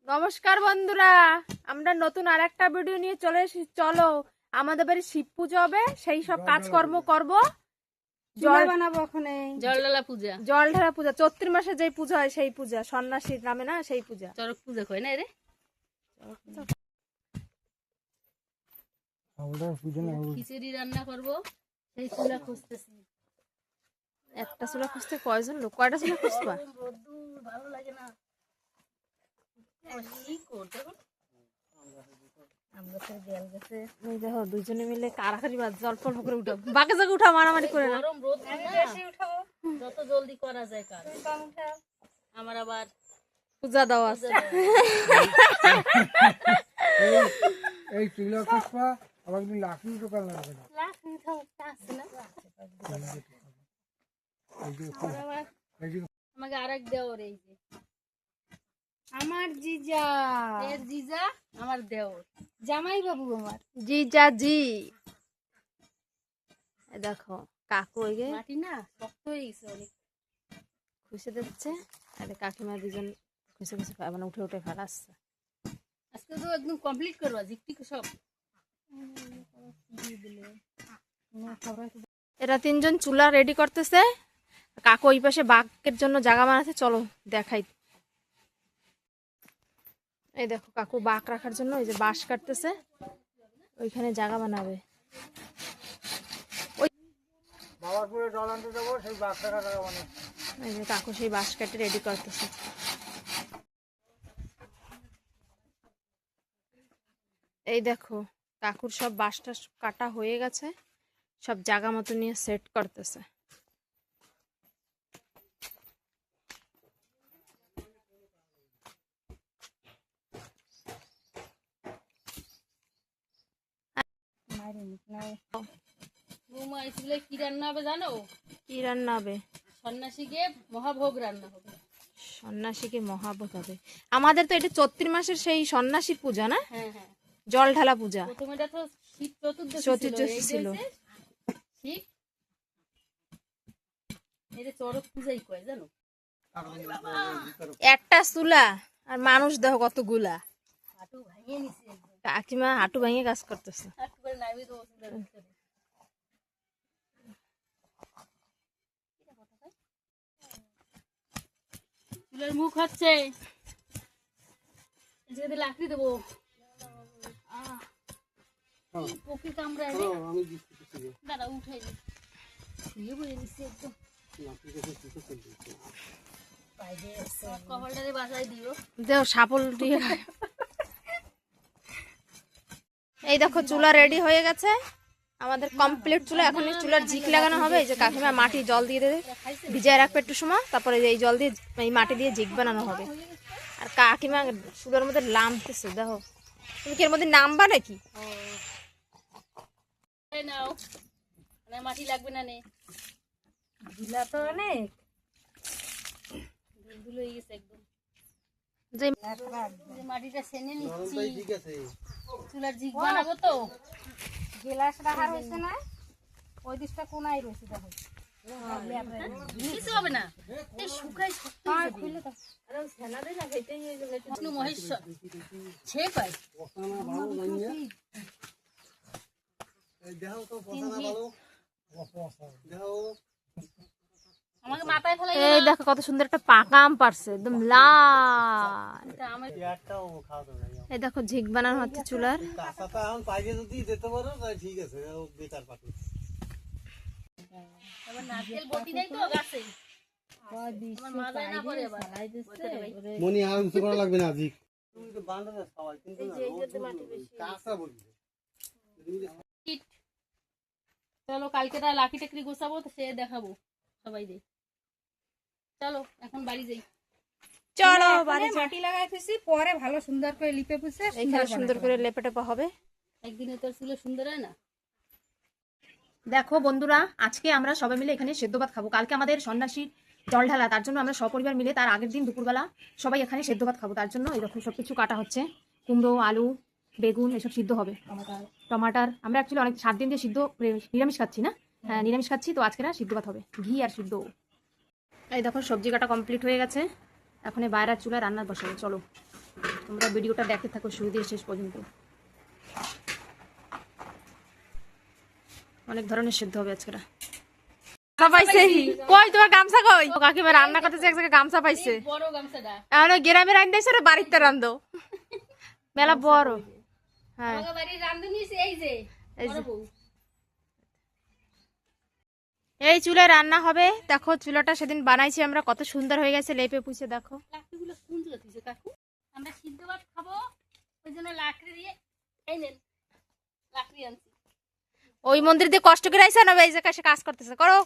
নমস্কার বন্ধুরা, আমরা নতুন আরেকটা ভিডিও নিয়ে চলে এসেছি। চলো আমাদের বাড়ি শিব পুজো হবে, সেই সব কাজকর্ম করব। জল বানাবো, ওখানে জল ঢালা পূজা চৈত্র মাসে যেই পূজা হয় সেই পূজা, সন্ন্যাসীর নামে না, সেই পূজা চড়ক পূজা কয় না রে। খিচুড়ি রান্না করব, সেই চুলা খুঁজতেছি। একটা চুলা খুঁজতে কয়জন লোক? কয়টা চুলা খুঁজবা? ভালো লাগে না। দেখো দুইজনে মিলে কারাকারি জল অল্প করে উঠাও, বাকি জায়গায় উঠাও, মারামারি করে না। যত জলদি করা যায় কাজ। আমার আবার পূজা দেওয়া আছে। এই চুলা খুঁজবা আবার কিন্তু লাকড়ি দোকান লাগবে না। আমাকে আরেক দেওর, এই যে আমার জিজা, এর জিজা আমার দেওর, জামাই বাবু আমার জিজা জি। দেখো কাকু ওই মাটি না শক্ত হয়ে গেছে অনেক, খুশে দিচ্ছে। আরে কাকিমা দুজন খুশে খুশে মানে উঠে উঠে ফেলাচ্ছে। আজকে তো একদম কমপ্লিট করবা জিকটিক সব। এরা তিনজন চুলা রেডি করতেছে, কাকু ওই পাশে বাঘের জন্য জায়গা বানাতে। চলো দেখাই। এই দেখো কাকু বাঘ রাখার জন্য এই যে বাঁশ কাটতেছে, ওইখানে জায়গা বানাবে। বাবারপুরে জল আনতে যাবো, সেই বাঘ রাখা জায়গা বানাবো। এই যে কাকু সেই বাঁশ কাটে রেডি করতেছে। এই দেখো কাকুর সব বাঁশটা কাটা হয়ে গেছে, সব জায়গা মতো নিয়ে সেট করতেছে। কি রান্না হবে জানো? কি রান্না হবে? সন্ন্যাসীকে মহাভোগ রান্না হবে। সন্ন্যাসীকে মহাভোগ হবে। আমাদের তো এটা চৈত্র মাসের সেই সন্ন্যাসী পূজা না? হ্যাঁ হ্যাঁ, জল ঢালা পূজা। প্রথমে তো শীত চতুর্দশী ছিল। ঠিক, এটা চড়ক পূজাই কয় জানো। একটা চুলা আর মানুষ দেখো কতগুলা। হাঁটু ভাঙিয়ে নিছে, কাকিমা হাঁটু ভাঙিয়ে কাজ করতেছে। হাঁটু করে নামিয়ে দেবো চুলার ভিতরে। চুলার মুখ হচ্ছে, যদি লাকড়ি দেবো। পোকে কামড়ায় রে। দাঁড়া উঠাই নি, শুয়ে বয়ে নিচ্ছে একদম। কপালটারে বাঁচাই দিও। দেখো সাপল দিয়ে। এই দেখো চুলা রেডি হয়ে গেছে আমাদের, কমপ্লিট চুলা। এখন চুলার ঝিক লাগানো হবে। এই যে কাকিমা মাটি জল দিয়ে দেবে, ভিজায় রাখবে একটু সময়, তারপরে এই জল দিয়ে এই মাটি দিয়ে ঝিক বানানো হবে। আর কাকিমা চুলার মধ্যে নামতেছে। দেখো তুমি কি এর মধ্যে নামবা নাকি? নাও, মাটি লাগবে না নে, ধুলা তো অনেক ধুলো হয়ে গেছে একদম। যে মাটিটা সেনে নিচ্ছি, চুলার ঝিক বানাবো তো। গ্লাস রাখা হয়েছে না, ওই দিকটা কোনায় রয়েছে। দেখো কিছু হবে না, এই শুকাই শক্ত খুলে দাও। বিষ্ণু মহেশ্বর ছে পাই। আমাকে মাথায় ফেলে। এই দেখো কত সুন্দর একটা পাকা আম পারছে, একদম লাল। এই দেখো ঝিক বানানো হচ্ছে চুলার। নারকেল বটি নেই তো গাছে, মনি আর উঁচু করা লাগবে না। জি চলো কালকে তার লাকি টাকরি গোছাবো, তো সে দেখাবো সবাই দে। চলো এখন বাড়ি যাই। চলো বাড়ি মাটি লাগাইতেছি, পরে ভালো সুন্দর করে লিপে পুছে এইখানে সুন্দর করে লেপে টেপা হবে। একদিনে তোর চুলে সুন্দর হয় না। দেখো বন্ধুরা, আজকে আমরা সবাই মিলে এখানে সেদ্ধ ভাত খাবো। কালকে আমাদের সন্ন্যাসী জল ঢালা, তার জন্য আমরা সপরিবার মিলে তার আগের দিন দুপুরবেলা সবাই এখানে সেদ্ধ ভাত খাবো। তার জন্য এরকম সবকিছু কাটা হচ্ছে, কুমড়ো, আলু, বেগুন এসব সিদ্ধ হবে, টমাটার। আমরা অ্যাকচুয়ালি অনেক 7 দিন দিয়ে সিদ্ধ নিরামিষ খাচ্ছি না, হ্যাঁ নিরামিষ খাচ্ছি, তো আজকে না সিদ্ধ ভাত হবে, ঘি আর সিদ্ধ। এই দেখো সবজি কাটা কমপ্লিট হয়ে গেছে। এখন এই বাইরের চুলায় রান্না বসাবো। চলো তোমরা ভিডিওটা দেখতে থাকো শুরু দিয়ে শেষ পর্যন্ত। অনেক ধরনের সিদ্ধ হবে আজকে। কই তোমার গামছা কই? কাকিমা রান্না করতেছে, এক জায়গায় গামছা পাইছে। বড় গামছাটা এখন গ্রামে রান্ধেছে বাড়িতে রান্ধো, মেলা বড়। হ্যাঁ আমাদের বাড়ির রাঁধুনি এই যে এই যে। বড় বউ। এই চুলায় রান্না হবে। দেখো চুলাটা সেদিন বানাইছি আমরা, কত সুন্দর হয়ে গেছে লেপে পুছে। দেখো লাকড়িগুলো কোন জায়গা থেকে কাকু? আমরা সিদ্ধ ভাত খাবো, ওই জন্য লাকড়ি দিয়ে এই নেন লাকড়ি আনছি। ওই মন্দির দিয়ে কষ্ট করে আইসা না, এই যে কাছে কাজ করতেছে করো।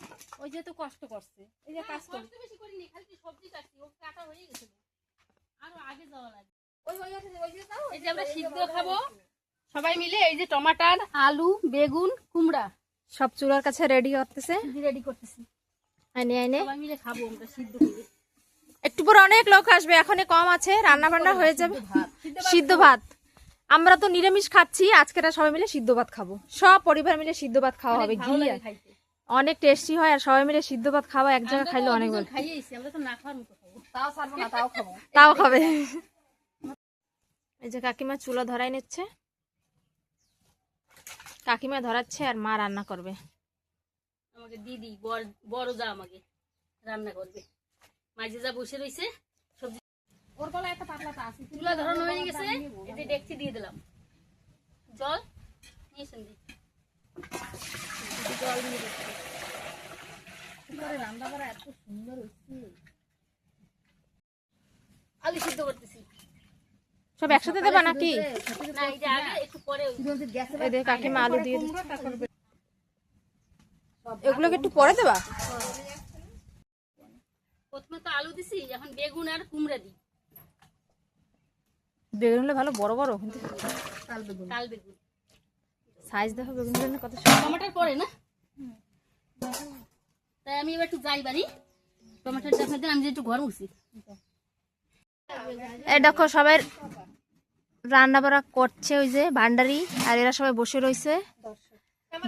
ওই যে তো কষ্ট করছে, এই যে কাজ করছে। কষ্ট বেশি করিনি, খালি তো সবজি কাটছি, ও কাটা হয়ে গেছে। আরো আগে যাওয়া লাগে। ওই যে দাও, এই যে আমরা সিদ্ধ খাবো সবাই মিলে। এই যে টমাটার, আলু, বেগুন, কুমড়া সব চুলার কাছে রেডি করতেছে। রেডি করতেছি, আইনে আইনে সবাই মিলে খাবো আমরা সিদ্ধ করে। একটু পর অনেক লোক আসবে, এখনই কম আছে, রান্না বান্না হয়ে যাবে। সিদ্ধ ভাত। আমরা তো নিরামিষ খাচ্ছি, আজকে সবাই মিলে সিদ্ধ ভাত খাবো। সব পরিবার মিলে সিদ্ধ ভাত খাওয়া হবে। ঘি ভালো লাগে খাইতে। অনেক টেস্টি হয়, আর সবাই মিলে সিদ্ধ ভাত খাওয়া এক জায়গায় খাইলে অনেক ভালো। খাইয়েছি আমরা, তো না খাওয়ার মতো খাবো। তাও ছাড়বো না, তাও খাবো। তাও খাবে। এই যে কাকিমা চুলা ধরাই নিচ্ছে, কাকিমা ধরাচ্ছে আর মা রান্না করবে। আমাকে দিদি বড় যা আমাকে রান্না করবে। মাঝে যা বসে রয়েছে সবজি। ওর গলায় একটা পাতলাটা আছে, চুলা ধরানো হয়ে গেছে, এই যে ডেকচি দিয়ে দিলাম। জল নিয়েছেন দি, জল দিয়ে দিচ্ছি। রান্না করা এত সুন্দর হচ্ছে। আলু সিদ্ধ করতেছি। সব একসাথে দেবা নাকি? না, এই যে আগে একটু পরে এই যে কাকিমা আলু দিয়ে দিচ্ছে। এগুলোকে একটু পরে দেবা? প্রথমে তো আলু দিছি, এখন বেগুন আর কুমড়া দিই। বেগুন হলে ভালো বড় বড়, কিন্তু কাল বেগুন সাইজ দেখো বেগুন কত সুন্দর। টমেটোর পরে না, তাই আমি এবার একটু যাই বাড়ি। টমেটোর দেখা দেন, আমি যে একটু ঘর মুছি। এই দেখো সবাই রান্না বান্না করছে, ওই যে ভান্ডারি, আর এরা সবাই বসে রয়েছে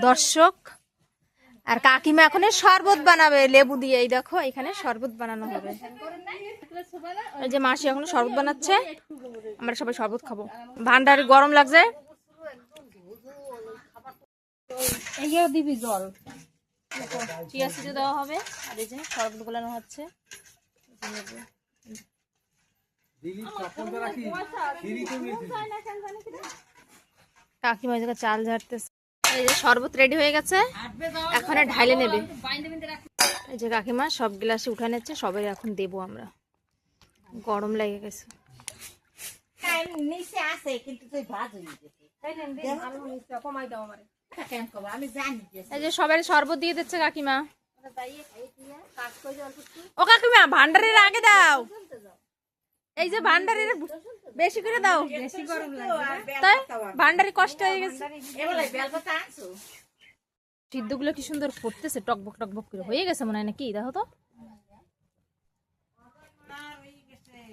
দর্শক। আর কাকিমা এখন শরবত বানাবে লেবু দিয়ে। এই দেখো এখানে শরবত বানানো হবে। এই যে মাসি এখন শরবত বানাচ্ছে, আমরা সবাই শরবত খাবো। ভান্ডারি গরম লাগছে। এইও দিবি জল। চিয়া সিডে দেওয়া হবে, আর এই যে শরবত গোলানো হচ্ছে। কাকিমা এই জায়গায় চাল ঝাড়তেছে। এই যে শরবত রেডি হয়ে গেছে, এখন ঢাইলে নেবে। এই যে কাকিমা সব গ্লাসে উঠে নিচ্ছে, সবাই এখন দেবো আমরা। গরম লেগে গেছে। এই যে সবাই শরবত দিয়ে দিচ্ছে কাকিমা। ও কাকিমা ভান্ডারের আগে দাও, এই যে ভান্ডারের বেশি করে দাও, তাই ভান্ডারি কষ্ট হয়ে গেছে। সিদ্ধ গুলো কি সুন্দর ফুটতেছে, টকবক টকবক করে হয়ে গেছে মনে হয় নাকি? দেখো তো,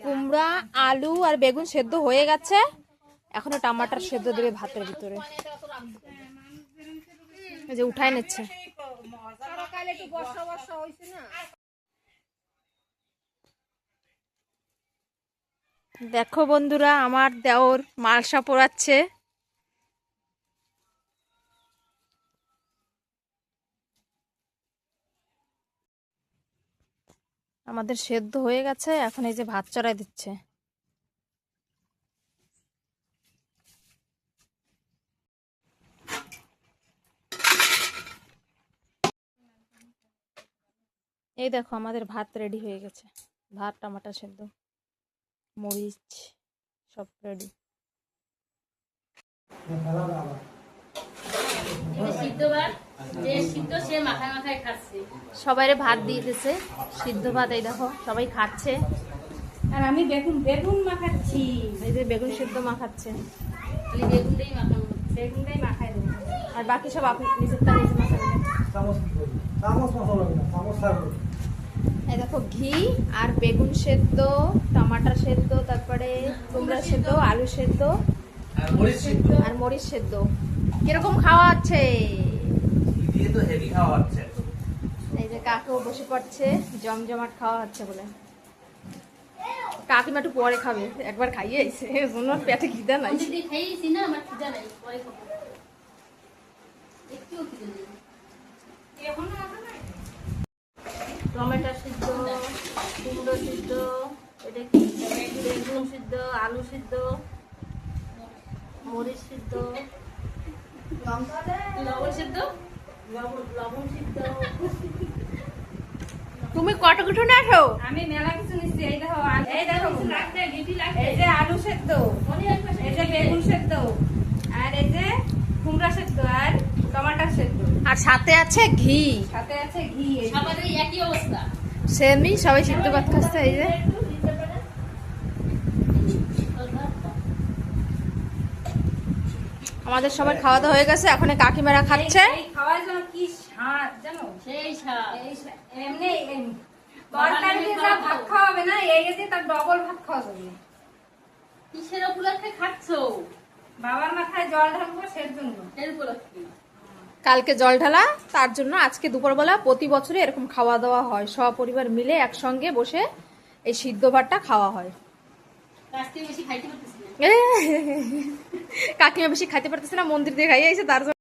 কুমড়া, আলু আর বেগুন সেদ্ধ হয়ে গেছে, এখনো টমাটার সেদ্ধ দেবে ভাতের ভিতরে। এই যে উঠাই নিচ্ছে। দেখো বন্ধুরা, আমার দেওর মালসা পোড়াচ্ছে। আমাদের সেদ্ধ হয়ে গেছে, এখন এই যে ভাত চড়াই দিচ্ছে। এই দেখো আমাদের ভাত রেডি হয়ে গেছে। ভাত, টমাটো সেদ্ধ, মরিচ সব রেডি। সিদ্ধ ভাত, যে সিদ্ধ সে মাথায় মাথায় খাচ্ছে। সবাই ভাত দিয়ে দিয়েছে, সিদ্ধ ভাত। এই দেখো সবাই খাচ্ছে, আর আমি বেগুন মাখাচ্ছি। এই যে বেগুন সিদ্ধ মাখাচ্ছে, খালি বেগুনটাই মাখানো। বেগুনটাই মাখাই দেবো। আর বাকি সব আপনি নিজের তার নিজে মাখাবেন। এই দেখো ঘি আর বেগুন সেদ্ধ, টমাটার সেদ্ধ, তারপরে কুমড়া সেদ্ধ, আলু সেদ্ধ আর মরিচ সেদ্ধ। কিরকম খাওয়া হচ্ছে? এই যে কাকু বসে পড়ছে, জমজমাট খাওয়া হচ্ছে বলে। কাকিমা একটু পরে খাবে, একবার খাইয়ে এসে ওনার পেটে খিদে নাই। অনেক দিন খেয়েছি না, আমার খিদা নাই, পরে খাবো। একটুও খিদে নেই। টমেটো সিদ্ধ, কুমড়ো সিদ্ধ, এটা কি বেগুন সিদ্ধ, আলু সিদ্ধ, মরিচ সিদ্ধ, লবণ সিদ্ধ, লবণ সিদ্ধ। তুমি কত কিছু না আছো? আমি মেলা কিছু নিচ্ছি। এই দেখো এই দেখো এই যে আলু সেদ্ধ, এই যে বেগুন সেদ্ধ, আর এই যে কুমড়া সেদ্ধ, আর টমাটো সেদ্ধ, আর সাথে আছে ঘি। সাথে আছে ঘি। এই যে। সবারই একই অবস্থা। সেমই, সবাই সিদ্ধ ভাত খাচ্ছে। এই যে আমাদের সবার খাওয়া দাওয়া হয়ে গেছে, এখন এই কাকিমারা খাচ্ছে। এই খাওয়ার জন্য কি স্বাদ জানো? সেই স্বাদ। এমনি তরকারি দিয়ে যা ভাত খাওয়াবে না, এই দিয়ে তার ডবল ভাত খাওয়া যাবে। কিসের উপলক্ষে খাচ্ছো? বাবার মাথায় জল ঢালবো সের জন্য। এর উপলক্ষে। কালকে জল ঢালা, তার জন্য আজকে দুপুরবেলা প্রতি বছরই এরকম খাওয়া দাওয়া হয়, সপরিবার মিলে একসঙ্গে বসে এই সিদ্ধ ভাতটা খাওয়া হয়। কাছ থেকে বেশি খাইতে পারতেছি না। কাকিমা বেশি খাইতে পারতেছে না, মন্দির দিয়ে খাইয়ে এসে তার জন্য